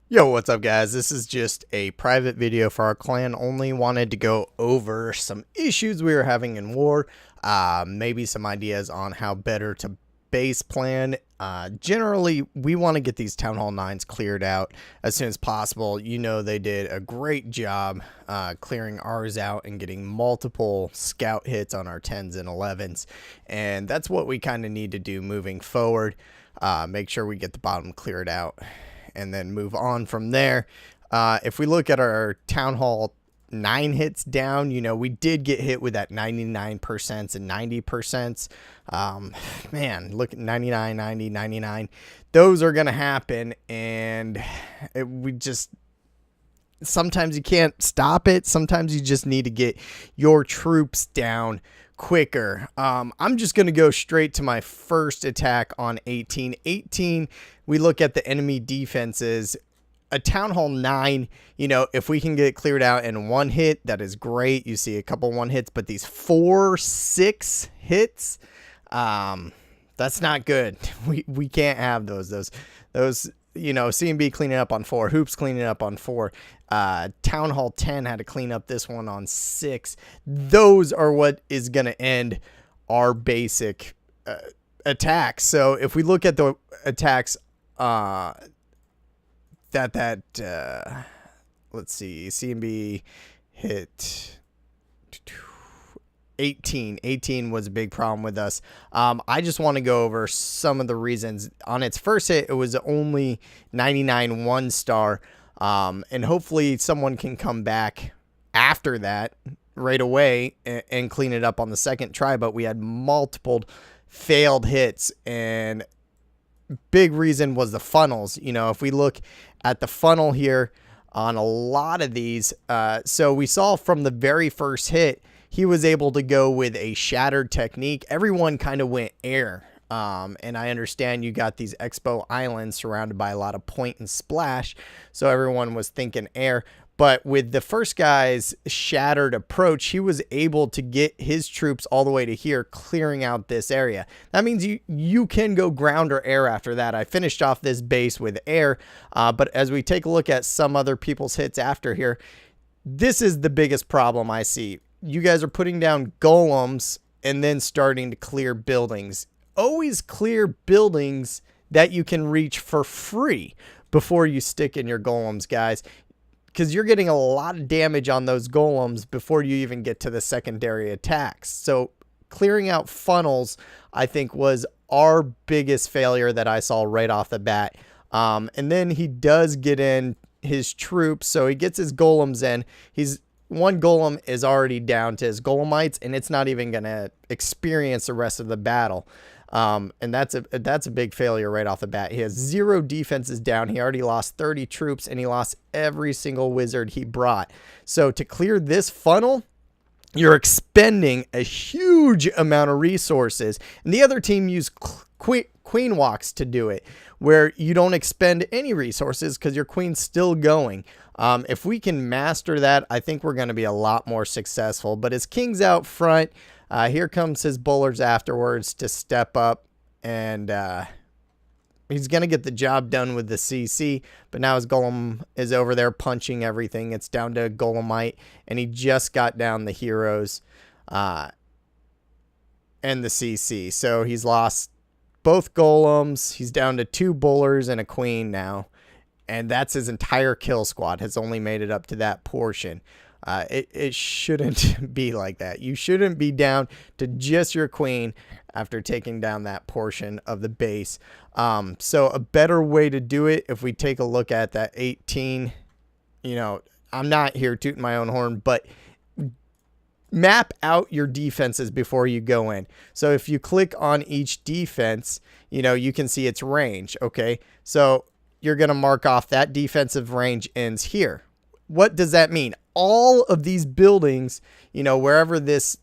Yo, what's up guys? This is just a private video for our clan. Only wanted to go over some issues we were having in war, maybe some ideas on how better to base plan. Generally, we want to get these Town Hall 9s cleared out as soon as possible. You know, they did a great job clearing ours out and getting multiple scout hits on our 10s and 11s, and that's what we kind of need to do moving forward. Make sure we get the bottom cleared out and then move on from there. If we look at our Town Hall 9 hits down, you know, we did get hit with that 99% and 90%. Man, look at 99, 90, 99. Those are going to happen, and we just... sometimes you can't stop it. Sometimes you just need to get your troops down quicker. I'm just going to go straight to my first attack on 18. 18, we look at the enemy defenses. A Town Hall 9, you know, if we can get it cleared out in one hit, that is great. You see a couple one hits, but these 4, 6 hits, that's not good. We can't have those, you know, CMB cleaning up on 4, Hoops cleaning up on 4. Town Hall 10 had to clean up this one on 6. Those are what is going to end our basic attacks. So if we look at the attacks, let's see, CMB hit 18. 18 was a big problem with us. I just want to go over some of the reasons. On its first hit, it was only 99 1-star. And hopefully someone can come back after that right away and clean it up on the second try. But we had multiple failed hits, and big reason was the funnels. You know, if we look at the funnel here on a lot of these, so we saw from the very first hit, he was able to go with a shattered technique. Everyone kind of went air. And I understand you got these Expo Islands surrounded by a lot of point and splash, so everyone was thinking air. But with the first guy's shattered approach, he was able to get his troops all the way to here, clearing out this area. That means you can go ground or air after that. I finished off this base with air, but as we take a look at some other people's hits after here, this is the biggest problem I see. You guys are putting down golems and then starting to clear buildings. Always clear buildings that you can reach for free before you stick in your golems, guys, because you're getting a lot of damage on those golems before you even get to the secondary attacks. So clearing out funnels, I think, was our biggest failure that I saw right off the bat. And then he does get in his troops, so he gets his golems in. One golem is already down to his golemites, and it's not even going to experience the rest of the battle. And that's a big failure right off the bat. He has 0 defenses down. He already lost 30 troops, and he lost every single wizard he brought. So to clear this funnel, you're expending a huge amount of resources, and the other team used queen walks to do it, where you don't expend any resources because your queen's still going. If we can master that, I think we're going to be a lot more successful. But his king's out front. Here comes his bullers afterwards to step up, and he's going to get the job done with the CC. But now his golem is over there punching everything. It's down to a golemite, and he just got down the heroes and the CC. So he's lost both golems. He's down to 2 bullers and a queen now. And that's his entire kill squad has only made it up to that portion. It shouldn't be like that. You shouldn't be down to just your queen after taking down that portion of the base. So a better way to do it, if we take a look at that 18, you know, I'm not here tooting my own horn, but map out your defenses before you go in. So if you click on each defense, you know, you can see its range. Okay. So you're going to mark off that defensive range ends here. What does that mean? All of these buildings, you know, wherever this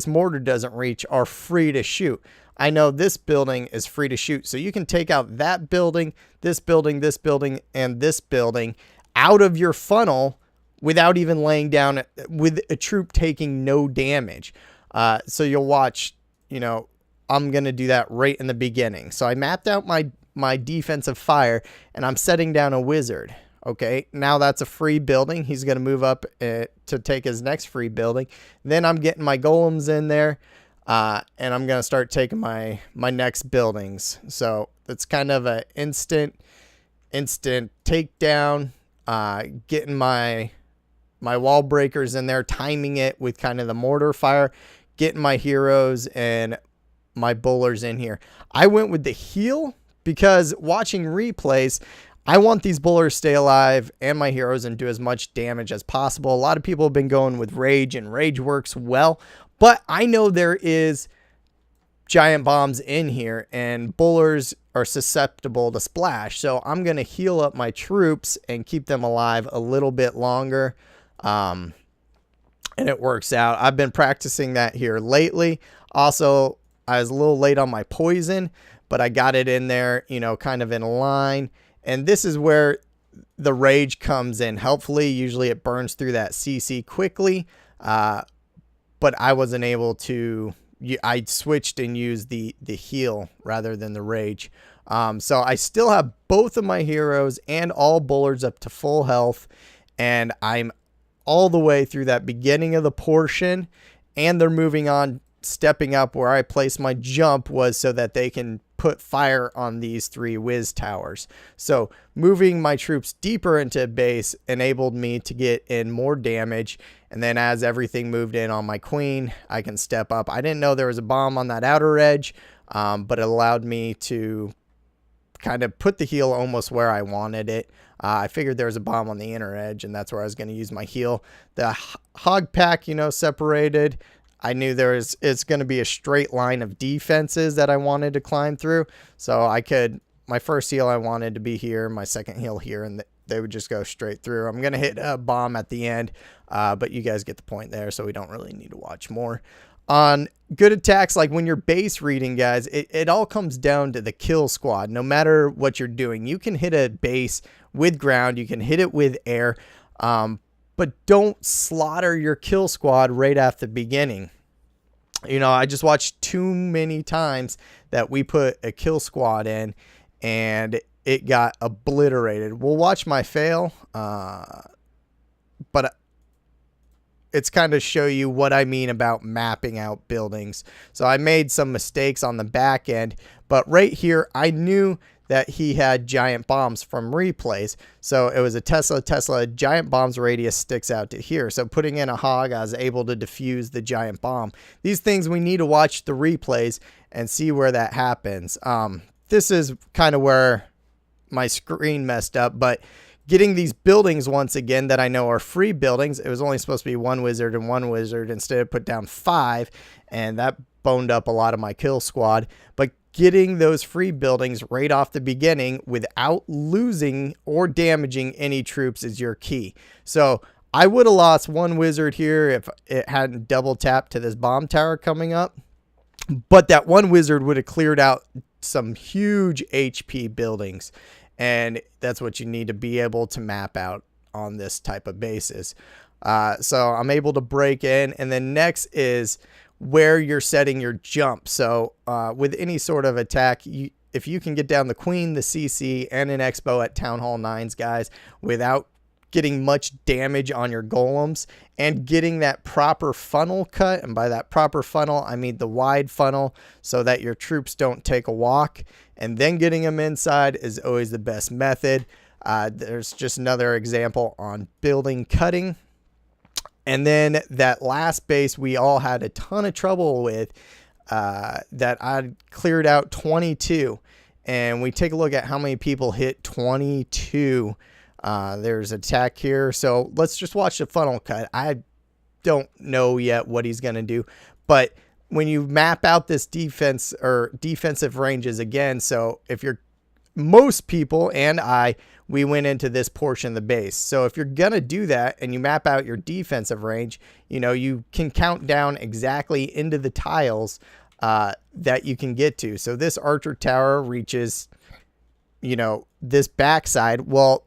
mortar doesn't reach, are free to shoot. I know this building is free to shoot. So you can take out that building, this building, this building, and this building out of your funnel without even laying down, with a troop taking no damage. So you'll watch, you know, I'm going to do that right in the beginning. So I mapped out my defensive fire, and I'm setting down a wizard. Okay, now that's a free building. He's going to move up to take his next free building. Then I'm getting my golems in there, and I'm going to start taking my next buildings. So it's kind of an instant takedown, getting my wall breakers in there, timing it with kind of the mortar fire, getting my heroes and my bullers in here. I went with the heal because watching replays, I want these bullers to stay alive and my heroes and do as much damage as possible. A lot of people have been going with rage, and rage works well, but I know there is giant bombs in here and bullers are susceptible to splash. So I'm going to heal up my troops and keep them alive a little bit longer. And it works out. I've been practicing that here lately. Also, I was a little late on my poison, but I got it in there, you know, kind of in line. And this is where the rage comes in helpfully. Usually it burns through that CC quickly, but I wasn't able to. I switched and used the heal rather than the rage. So I still have both of my heroes and all bullers up to full health, and I'm all the way through that beginning of the portion, and they're moving on, stepping up. Where I placed my jump was so that they can put fire on these 3 whiz towers. So moving my troops deeper into base enabled me to get in more damage. And then as everything moved in on my queen, I can step up. I didn't know there was a bomb on that outer edge, but it allowed me to kind of put the heal almost where I wanted it. I figured there was a bomb on the inner edge, and that's where I was going to use my heal. The hog pack, you know, separated. I knew it's going to be a straight line of defenses that I wanted to climb through. So my first heal I wanted to be here, my second heal here, and they would just go straight through. I'm going to hit a bomb at the end, but you guys get the point there, so we don't really need to watch more. On good attacks, like when you're base reading, guys, it all comes down to the kill squad. No matter what you're doing, you can hit a base with ground, you can hit it with air, but don't slaughter your kill squad right at the beginning. You know, I just watched too many times that we put a kill squad in and it got obliterated. We'll watch my fail, but it's kind of show you what I mean about mapping out buildings. So I made some mistakes on the back end, but right here I knew that he had giant bombs from replays. So it was a Tesla giant bombs radius sticks out to here. So putting in a hog, I was able to defuse the giant bomb. These things we need to watch the replays and see where that happens. This is kind of where my screen messed up, but getting these buildings once again that I know are free buildings. It was only supposed to be 1 wizard and 1 wizard. Instead of put down 5, and that boned up a lot of my kill squad. But getting those free buildings right off the beginning without losing or damaging any troops is your key. So I would have lost 1 wizard here if it hadn't double tapped to this bomb tower coming up. But that 1 wizard would have cleared out some huge HP buildings. And that's what you need to be able to map out on this type of basis. So I'm able to break in. And then next is where you're setting your jump. So with any sort of attack, if you can get down the queen, the CC, and an expo at Town Hall 9s, guys, without getting much damage on your golems and getting that proper funnel cut, and by that proper funnel, I mean the wide funnel so that your troops don't take a walk, and then getting them inside is always the best method. There's just another example on building cutting. And then that last base we all had a ton of trouble with, that I cleared out 22. And we take a look at how many people hit 22. There's attack here. So let's just watch the funnel cut. I don't know yet what he's going to do. But when you map out this defense or defensive ranges again, so if you're most people and we went into this portion of the base. So if you're going to do that and you map out your defensive range, you know, you can count down exactly into the tiles that you can get to. So this archer tower reaches, you know, this backside. Well,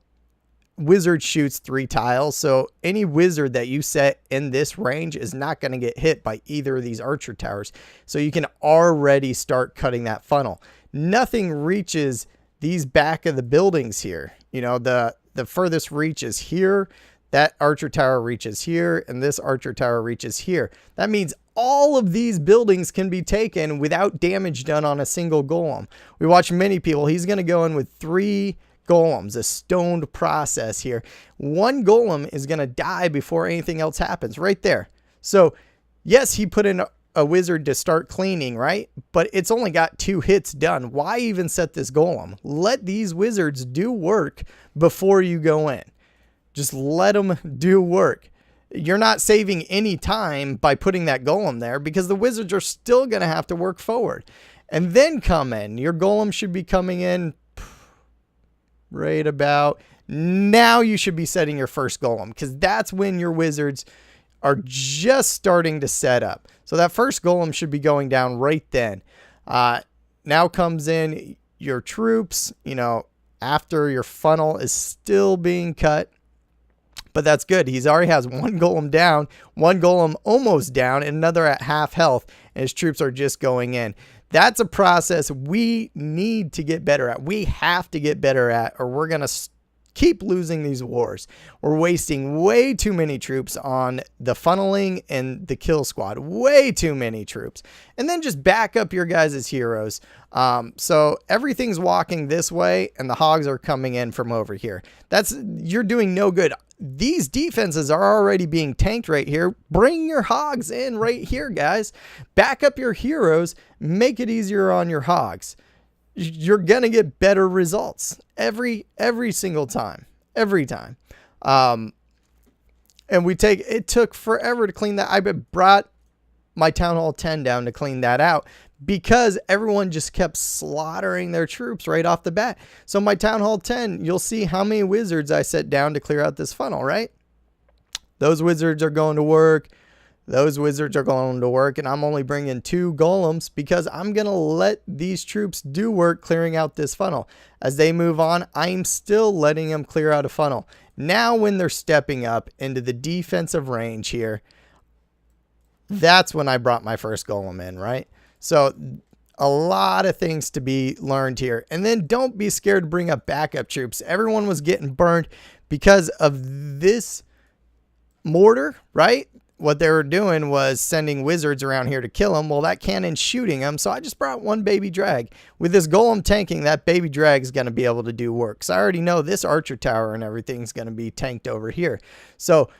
wizard shoots 3 tiles. So any wizard that you set in this range is not going to get hit by either of these archer towers. So you can already start cutting that funnel. Nothing reaches these back of the buildings here. You know, the the furthest reach is here. That archer tower reaches here, and this archer tower reaches here. That means all of these buildings can be taken without damage done on a single golem. We watch many people. He's going to go in with 3 golems, a stoned process here. 1 golem is going to die before anything else happens right there. So yes, he put in a wizard to start cleaning, right? But it's only got 2 hits done. Why even set this golem? Let these wizards do work before you go in. Just let them do work. You're not saving any time by putting that golem there because the wizards are still going to have to work forward. And then come in. Your golem should be coming in right about now. You should be setting your first golem because that's when your wizards are just starting to set up. So that first golem should be going down right then. Now comes in your troops, after your funnel is still being cut. But that's good. He's already has 1 golem down, 1 golem almost down, and another at half health, and his troops are just going in. That's a process we need to get better at. We have to get better at, or we're going to keep losing these wars. We're wasting way too many troops on the funneling and the kill squad. Way too many troops. And then just back up your guys' heroes. So everything's walking this way, and the hogs are coming in from over here. You're doing no good. These defenses are already being tanked right here. Bring your hogs in right here, guys. Back up your heroes. Make it easier on your hogs. You're going to get better results every single time. Every time. And it took forever to clean that. I brought my Town Hall 10 down to clean that out because everyone just kept slaughtering their troops right off the bat. So my Town Hall 10, you'll see how many wizards I set down to clear out this funnel, right? Those wizards are going to work. Those wizards are going to work, and I'm only bringing 2 golems because I'm going to let these troops do work clearing out this funnel. As they move on, I'm still letting them clear out a funnel. Now when they're stepping up into the defensive range here, that's when I brought my first golem in, right? So a lot of things to be learned here. And then don't be scared to bring up backup troops. Everyone was getting burned because of this mortar, right? What they were doing was sending wizards around here to kill them. Well, that cannon's shooting them. So I just brought 1 baby drag. With this golem tanking, that baby drag is going to be able to do work. So I already know this archer tower and everything's going to be tanked over here. So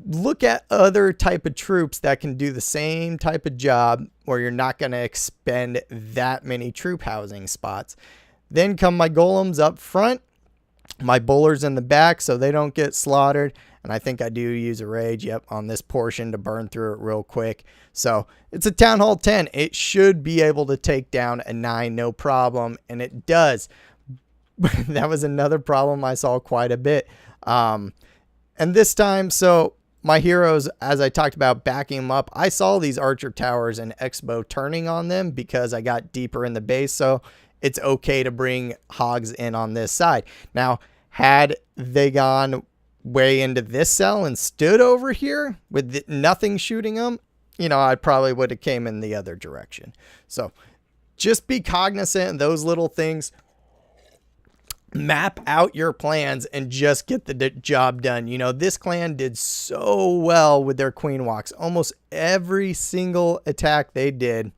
look at other type of troops that can do the same type of job where you're not going to expend that many troop housing spots. Then come my golems up front, my bowlers in the back so they don't get slaughtered. And I think I do use a rage, on this portion to burn through it real quick. So it's a Town Hall 10. It should be able to take down a 9, no problem. And it does. That was another problem I saw quite a bit. And this time, so my heroes, as I talked about backing them up, I saw these archer towers and Expo turning on them because I got deeper in the base. So it's okay to bring hogs in on this side. Now, had they gone way into this cell and stood over here with nothing shooting them, I probably would have came in the other direction. So just be cognizant of those little things. Map out your plans and just get the job done. This clan did so well with their queen walks. Almost every single attack they did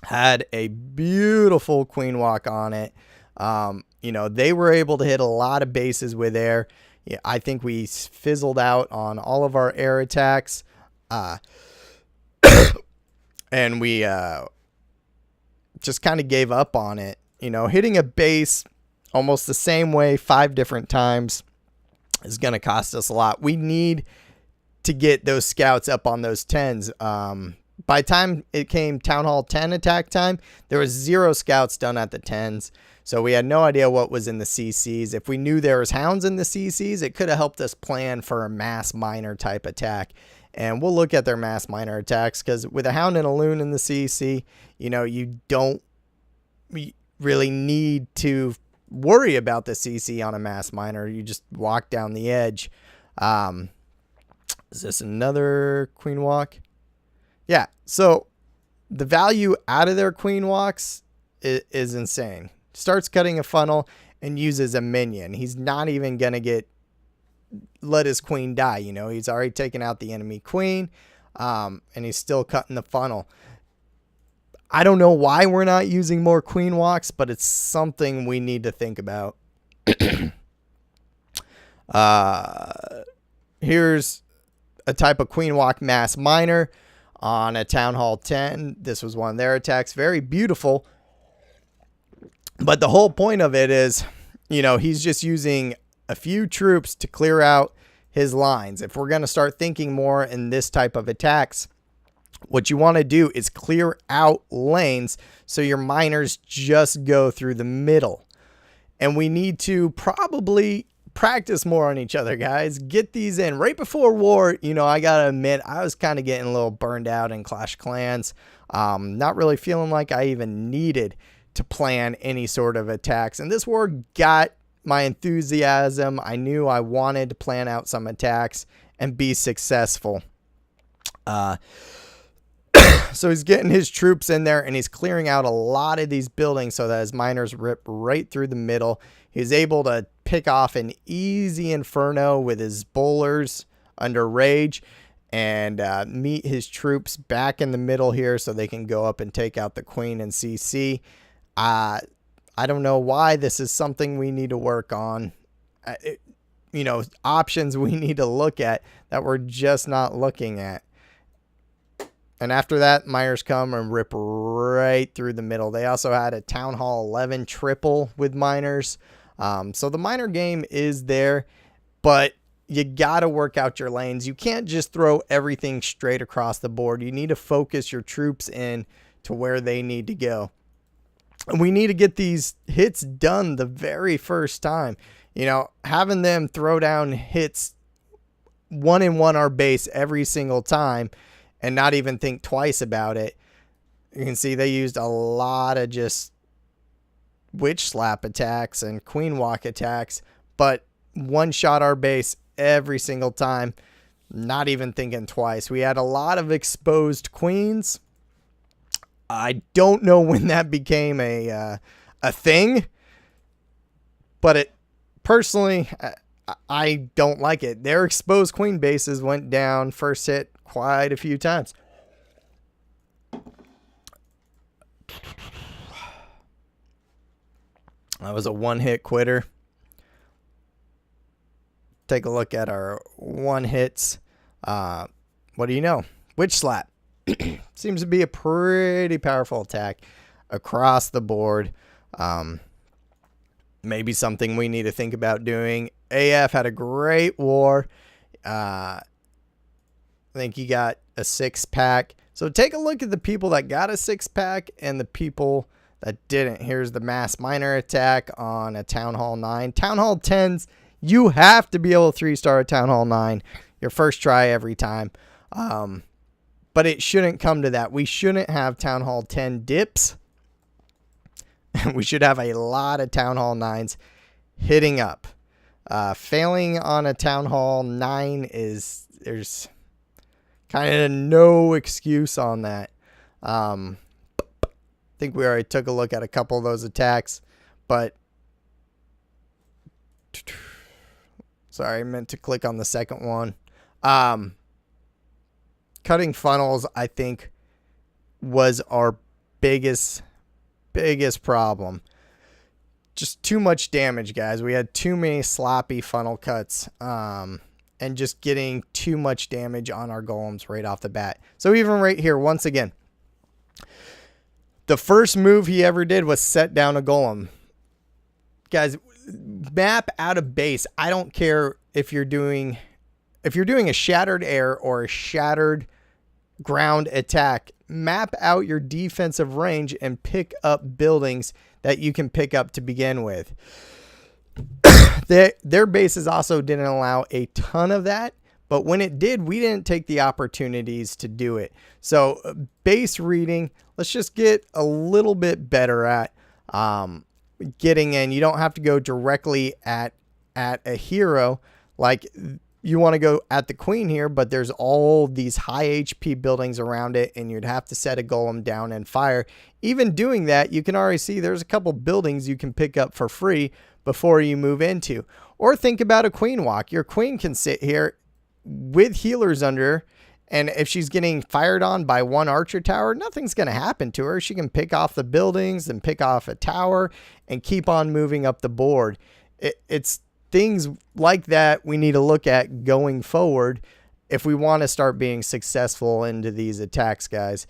had a beautiful queen walk on it. They were able to hit a lot of bases with air. Yeah, I think we fizzled out on all of our air attacks. And we just kind of gave up on it. Hitting a base almost the same way 5 different times is going to cost us a lot. We need to get those scouts up on those 10s. By the time it came Town Hall 10 attack time, there was 0 scouts done at the 10s. So we had no idea what was in the CCs. If we knew there was hounds in the CCs, it could have helped us plan for a mass miner type attack. And we'll look at their mass miner attacks because with a hound and a loon in the CC, you don't really need to worry about the CC on a mass miner. You just walk down the edge. Is this another queen walk? Yeah. So the value out of their queen walks is insane. Starts cutting a funnel and uses a minion. He's not even going to get let his queen die. You know, he's already taken out the enemy queen, and he's still cutting the funnel. I don't know why we're not using more queen walks, but it's something we need to think about. Here's a type of queen walk mass miner on a Town Hall 10. This was one of their attacks. Very beautiful. But the whole point of it is, you know, he's just using a few troops to clear out his lines. If we're going to start thinking more in this type of attacks, what you want to do is clear out lanes so your miners just go through the middle. And we need to probably practice more on each other, guys. Get these in. Right before war, you know, I gotta admit, I was kind of getting a little burned out in Clash of Clans. Not really feeling like I even needed to plan any sort of attacks. And this war got my enthusiasm. I knew I wanted to plan out some attacks and be successful. So he's getting his troops in there, and he's clearing out a lot of these buildings so that his miners rip right through the middle. He's able to pick off an easy inferno with his bowlers under rage and meet his troops back in the middle here so they can go up and take out the queen and CC. I don't know why. This is something we need to work on. You know, options we need to look at that we're just not looking at. And after that, miners come and rip right through the middle. They also had a Town Hall 11 triple with miners. So the miner game is there, but you got to work out your lanes. You can't just throw everything straight across the board. You need to focus your troops in to where they need to go. And we need to get these hits done the very first time. You know, having them throw down hits 1-in-1 our base every single time and not even think twice about it. You can see they used a lot of just witch slap attacks and queen walk attacks, but one shot our base every single time, not even thinking twice. We had a lot of exposed queens. I don't know when that became a thing, but it personally, I don't like it. Their exposed queen bases went down first hit quite a few times. That was a one-hit quitter. Take a look at our one hits. What do you know? Witch slap. Seems to be a pretty powerful attack across the board. Maybe something we need to think about doing. AF had a great war. I think he got a 6-pack. So take a look at the people that got a 6-pack and the people that didn't. Here's the mass miner attack on a Town Hall 9. Town Hall 10s, you have to be able to 3-star a Town Hall 9. Your first try every time. But it shouldn't come to that. We shouldn't have Town Hall 10 dips. We should have a lot of Town Hall 9s hitting up. Failing on a Town Hall 9 is, there's kind of no excuse on that. I think we already took a look at a couple of those attacks, but sorry, I meant to click on the second one. Cutting funnels, I think, was our biggest problem. Just too much damage, guys. We had too many sloppy funnel cuts, and just getting too much damage on our golems right off the bat. So even right here, once again, the first move he ever did was set down a golem. Guys, map out of base. I don't care if you're doing a shattered air or a shattered ground attack. Map out your defensive range and pick up buildings that you can pick up to begin with. Their bases also didn't allow a ton of that, but when it did, we didn't take the opportunities to do it. So base reading, let's just get a little bit better at getting in. You don't have to go directly at a hero. Like, you want to go at the queen here, but there's all these high HP buildings around it, and you'd have to set a golem down and fire. Even doing that, you can already see there's a couple buildings you can pick up for free before you move into. Or think about a queen walk. Your queen can sit here with healers under, and if she's getting fired on by one archer tower, nothing's going to happen to her. She can pick off the buildings and pick off a tower and keep on moving up the board. It's things like that we need to look at going forward if we want to start being successful into these attacks, guys.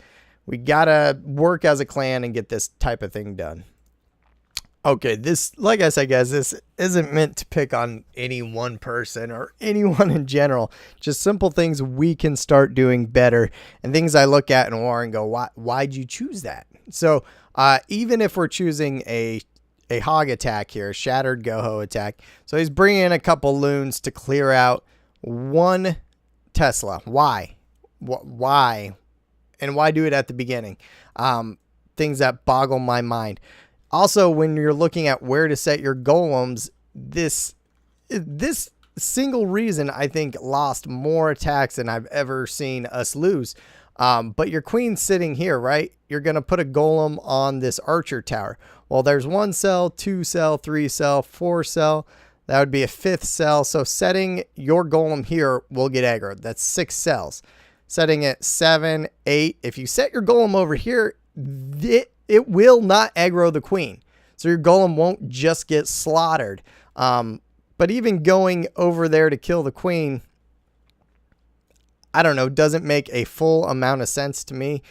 We got to work as a clan and get this type of thing done. Okay, this, like I said, guys, this isn't meant to pick on any one person or anyone in general. Just simple things we can start doing better and things I look at in war and go, why'd you choose that? So even if we're choosing a hog attack here, a shattered Goho attack. So he's bringing in a couple loons to clear out one Tesla. Why? Why? And why do it at the beginning? Things that boggle my mind. Also, when you're looking at where to set your golems, this single reason, I think, lost more attacks than I've ever seen us lose. But your queen's sitting here, right? You're going to put a golem on this archer tower. Well, there's 1 cell, 2 cell, 3 cell, 4 cell. That would be a 5th cell. So setting your golem here will get aggroed. That's 6 cells. Setting it 7, 8. If you set your golem over here, it will not aggro the queen. So your golem won't just get slaughtered. But even going over there to kill the queen, I don't know, doesn't make a full amount of sense to me,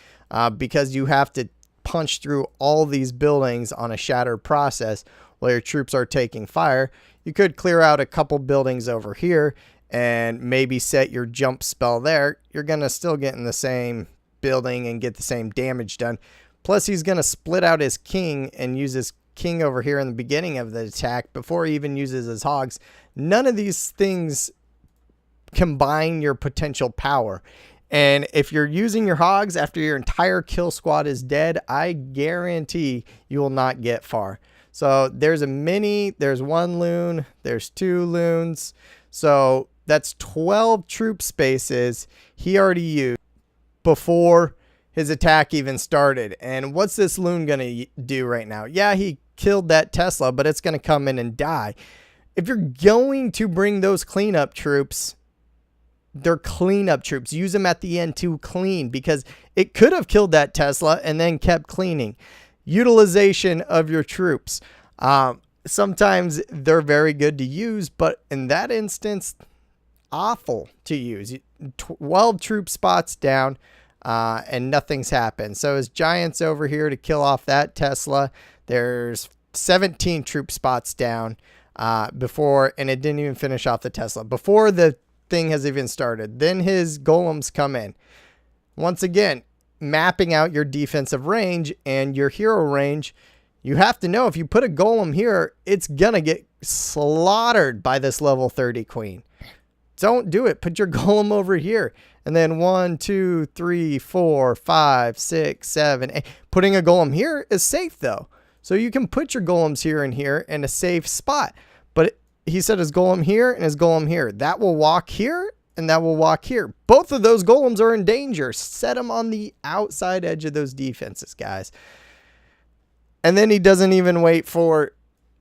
because you have to punch through all these buildings on a shattered process while your troops are taking fire. You could clear out a couple buildings over here and maybe set your jump spell there. You're going to still get in the same building and get the same damage done. Plus, he's going to split out his king and use his king over here in the beginning of the attack before he even uses his hogs. None of these things combine your potential power. And if you're using your hogs after your entire kill squad is dead, I guarantee you will not get far. So there's there's 1 loon, there's 2 loons. So that's 12 troop spaces he already used before his attack even started. And what's this loon going to do right now? Yeah, he killed that Tesla, but it's going to come in and die. If you're going to bring those cleanup troops, they're cleanup troops. Use them at the end to clean, because it could have killed that Tesla and then kept cleaning. Utilization of your troops. Sometimes they're very good to use, but in that instance, awful to use. 12 troop spots down, and nothing's happened. So his giants over here to kill off that Tesla. There's 17 troop spots down before, and it didn't even finish off the Tesla before the thing has even started. Then his golems come in. Once again, mapping out your defensive range and your hero range. You have to know if you put a golem here, it's gonna get slaughtered by this level 30 queen. Don't do it. Put your golem over here. And then 1, 2, 3, 4, 5, 6, 7, 8. Putting a golem here is safe though. So you can put your golems here and here in a safe spot. But he said his golem here and his golem here. That will walk here and that will walk here. Both of those golems are in danger. Set them on the outside edge of those defenses, guys. And then he doesn't even wait for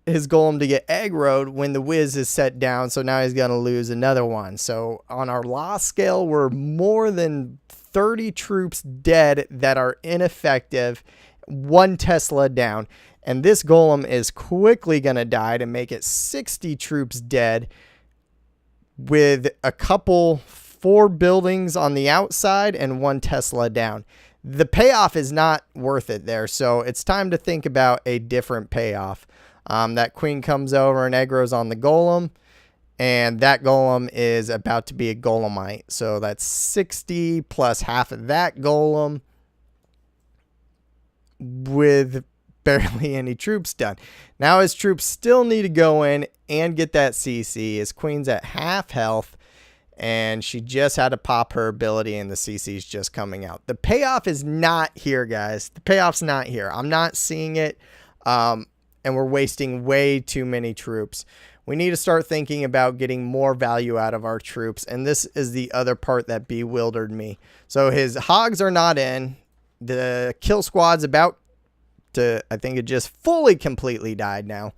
his golem to get aggroed when the whiz is set down. So now he's going to lose another one. So on our loss scale, we're more than 30 troops dead that are ineffective. 1 Tesla down. And this golem is quickly going to die to make it 60 troops dead with a couple 4 buildings on the outside and 1 Tesla down. The payoff is not worth it there. So it's time to think about a different payoff. That queen comes over and aggroes on the golem, and that golem is about to be a golemite. So that's 60 plus half of that golem with barely any troops done. Now his troops still need to go in and get that CC. His queen's at half health, and she just had to pop her ability, and the CC's just coming out. The payoff is not here, guys. The payoff's not here. I'm not seeing it, and we're wasting way too many troops. We need to start thinking about getting more value out of our troops, and this is the other part that bewildered me. So his hogs are not in. The kill squad's about to, I think it just fully completely died now.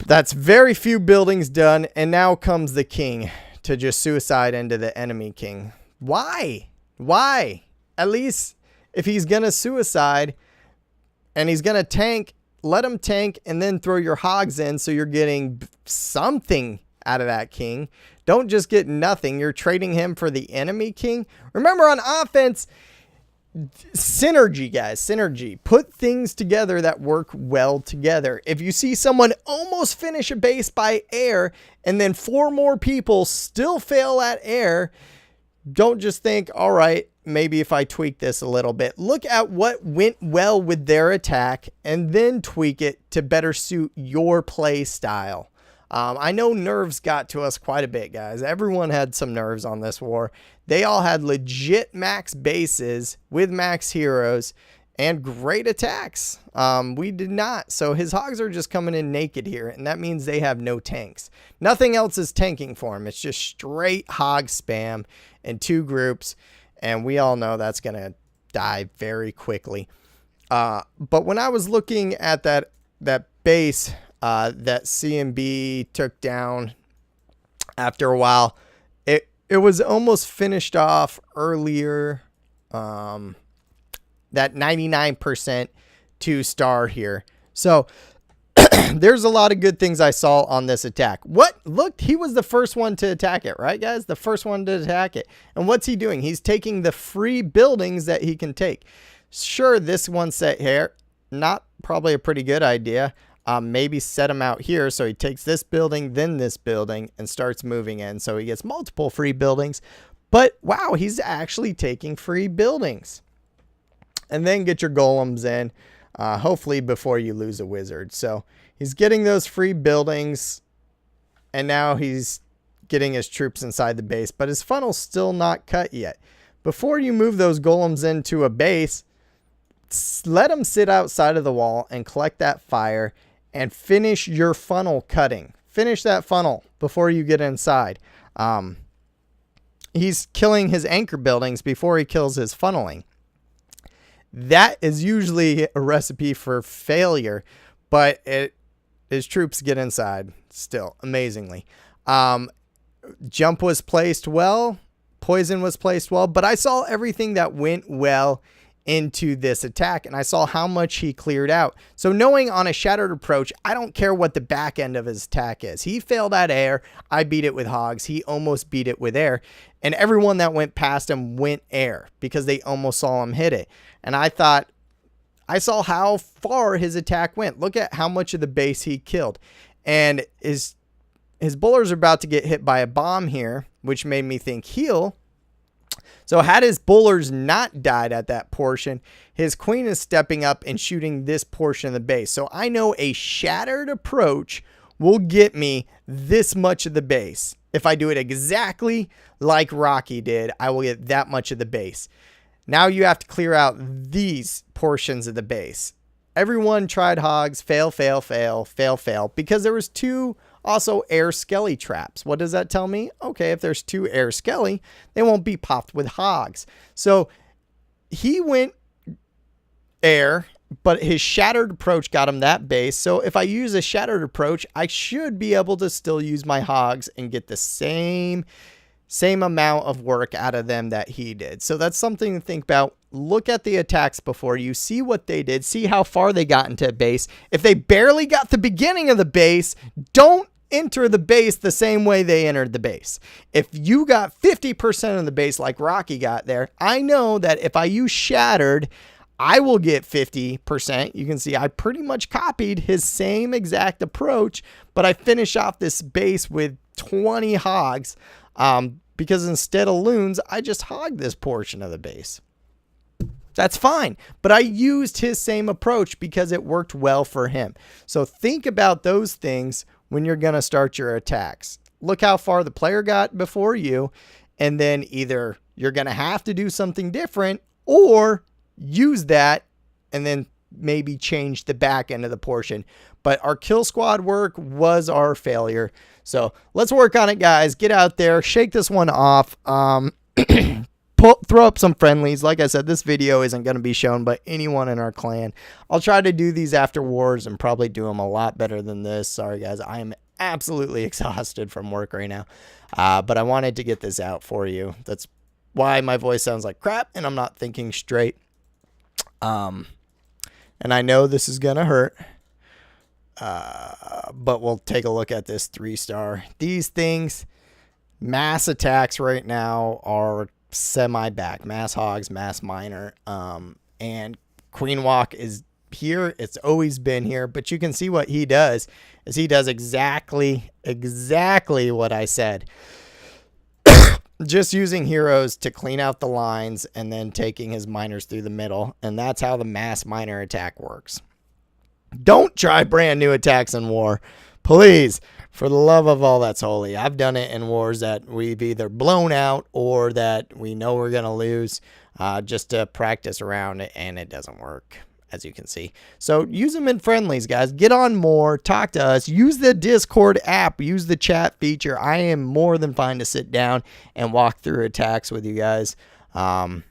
That's very few buildings done, and now comes the king to just suicide into the enemy king. Why? Why? At least if he's going to suicide and he's going to tank, let him tank and then throw your hogs in so you're getting something out of that king. Don't just get nothing. You're trading him for the enemy king. Remember, on offense, synergy, guys, synergy. Put things together that work well together. If you see someone almost finish a base by air and then 4 more people still fail at air, don't just think, all right, maybe if I tweak this a little bit. Look at what went well with their attack and then tweak it to better suit your play style. I know nerves got to us quite a bit, guys. Everyone had some nerves on this war. They all had legit max bases with max heroes and great attacks. We did not. So his hogs are just coming in naked here, and that means they have no tanks. Nothing else is tanking for him. It's just straight hog spam in 2 groups, and we all know that's going to die very quickly. But when I was looking at that base that CMB took down after a while, it was almost finished off earlier. That 99% 2-star here. So there's a lot of good things I saw on this attack. Look, he was the first one to attack it, right, guys? The first one to attack it. And what's he doing? He's taking the free buildings that he can take. Sure, this one set here, not probably a pretty good idea. Maybe set him out here so he takes this building, then this building, and starts moving in. So he gets multiple free buildings. But wow, he's actually taking free buildings. And then get your golems in, hopefully before you lose a wizard. So he's getting those free buildings, and now he's getting his troops inside the base. But his funnel's still not cut yet. Before you move those golems into a base, let them sit outside of the wall and collect that fire and finish your funnel cutting. Finish that funnel before you get inside. He's killing his anchor buildings before he kills his funneling. That is usually a recipe for failure, but his troops get inside still, amazingly. Jump was placed well. Poison was placed well, but I saw everything that went well into this attack, and I saw how much he cleared out. So knowing on a shattered approach, I don't care what the back end of his attack is. He failed at air. I beat it with hogs. He almost beat it with air. And everyone that went past him went air because they almost saw him hit it. And I thought, I saw how far his attack went. Look at how much of the base he killed. And his bullers are about to get hit by a bomb here, which made me think heal. So had his bullers not died at that portion, his queen is stepping up and shooting this portion of the base. So I know a shattered approach will get me this much of the base. If I do it exactly like Rocky did, I will get that much of the base. Now you have to clear out these portions of the base. Everyone tried hogs, fail, fail, fail, fail, fail, because there was 2 also air skelly traps. What does that tell me? Okay, if there's 2 air skelly, they won't be popped with hogs. So he went air, but his shattered approach got him that base. So if I use a shattered approach, I should be able to still use my hogs and get the same amount of work out of them that he did. So that's something to think about. Look at the attacks before you, see what they did, see how far they got into a base. If they barely got the beginning of the base, don't enter the base the same way they entered the base. If you got 50% of the base like Rocky got there, I know that if I use shattered, I will get 50%. You can see I pretty much copied his same exact approach, but I finish off this base with 20 hogs because instead of loons, I just hogged this portion of the base. That's fine, but I used his same approach because it worked well for him. So think about those things when you're going to start your attacks. Look how far the player got before you, and then either you're going to have to do something different or use that and then maybe change the back end of the portion. But our kill squad work was our failure. So let's work on it, guys. Get out there, shake this one off. throw up some friendlies. Like I said, this video isn't going to be shown by anyone in our clan. I'll try to do these after wars and probably do them a lot better than this. Sorry, guys. I am absolutely exhausted from work right now. But I wanted to get this out for you. That's why my voice sounds like crap and I'm not thinking straight. And I know this is going to hurt. But we'll take a look at this 3-star. These things, mass attacks right now are semi-back. Mass hogs, mass miner. And Queen Walk is here. It's always been here. But you can see what he does is he does exactly what I said. Just using heroes to clean out the lines and then taking his miners through the middle. And that's how the mass miner attack works. Don't try brand new attacks in war. Please, for the love of all that's holy. I've done it in wars that we've either blown out or that we know we're going to lose just to practice around it, and it doesn't work, as you can see. So use them in friendlies, guys. Get on more. Talk to us. Use the Discord app. Use the chat feature. I am more than fine to sit down and walk through attacks with you guys and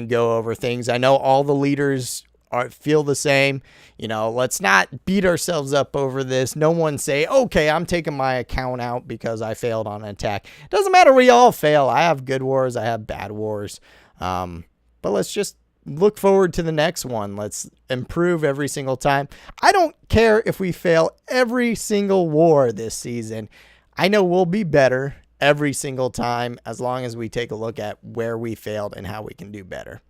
go over things. I know all the leaders feel the same. You know, let's not beat ourselves up over this. No one say, okay, I'm taking my account out because I failed on an attack. It doesn't matter. We all fail. I have good wars. I have bad wars. But let's just look forward to the next one. Let's improve every single time. I don't care if we fail every single war this season. I know we'll be better every single time as long as we take a look at where we failed and how we can do better.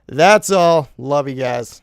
That's all. Love you guys.